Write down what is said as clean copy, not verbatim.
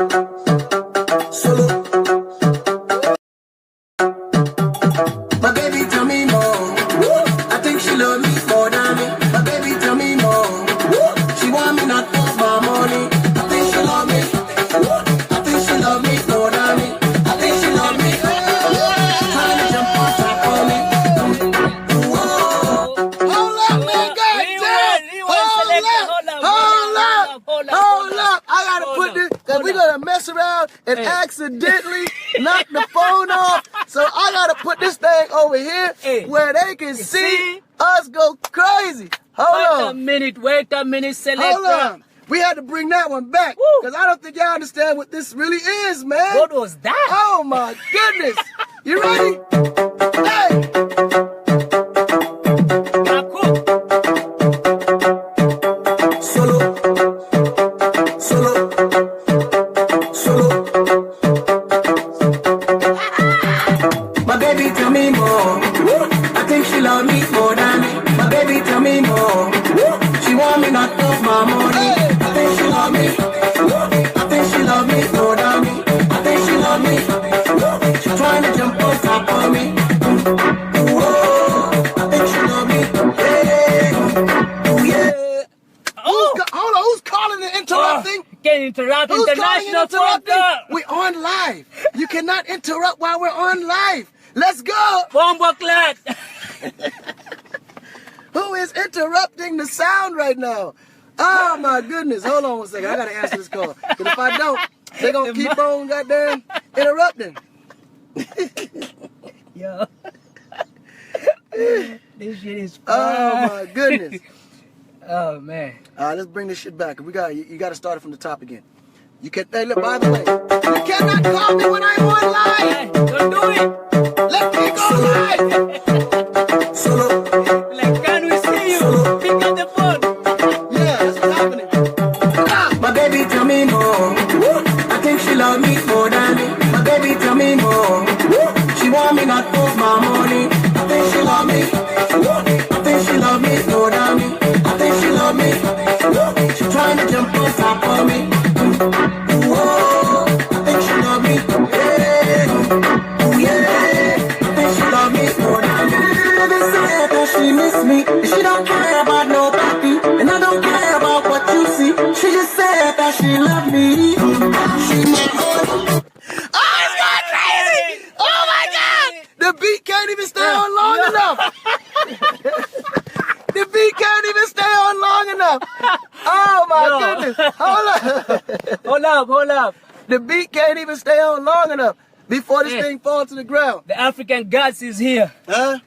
Solo. My baby tell me more. I think she love me more than me. My baby tell me more. She want me not for my money. I think she love me. I think she love me more than me. I think she love me. Trying to jump on top of me. Hold up, man, goddamn. Hold up. I gotta put this, cause we gonna mess around and accidentally knock the phone off. So I gotta put this thing over here where they can see us go crazy. Hold on. Wait a minute, selector. Hold on. We had to bring that one back. Because I don't think y'all understand what this really is, man. What was that? Oh my goodness. You ready? Hey. Solo. Solo. Solo. My baby tell me more. I think she love me more than me. My baby tell me more. She want me not for my money. I think she love me. I think she love me more than me. I think she love me. She trying to jump on top of me. Whoa. I think she love me. Yeah. Ooh, yeah. Hold on, who's calling and interrupting? Can't interrupt. Who's International calling and interrupting? phone. We're on live. You cannot interrupt while we're on live. Let's go. Bomba clat. Who is interrupting the sound right now? Oh my goodness. Hold on one second. I gotta answer this call. Because if I don't, they're gonna keep on goddamn interrupting. Yo. This shit is fun. Oh my goodness. Oh man. Alright, let's bring this shit back. You gotta start it from the top again. You can hey, look, by the way, you cannot call me when I'm on live. Hey, don't do it. Let me go live. Solo. Like, can we see you? Solo. Pick up the phone. Yeah, that's what's happening. My baby tell me more. I think she love me more than me. My baby tell me more. She want me not for my money. I think she love me. I think she love me more than me. I think she love me. She trying to jump on top of me. Whoa, I think she love me. Yeah. Ooh, yeah. I think she love me more than me. Baby said that she miss me. She don't care about nobody. And I don't care about what you see. She just said that she love me. She my own. Oh, it's going crazy! Oh my God! The beat can't even stay on long enough. The beat can't even stay on long enough. Oh my goodness! Hold up. The beat can't even stay on long enough before this thing falls to the ground. The African gods is here. Huh?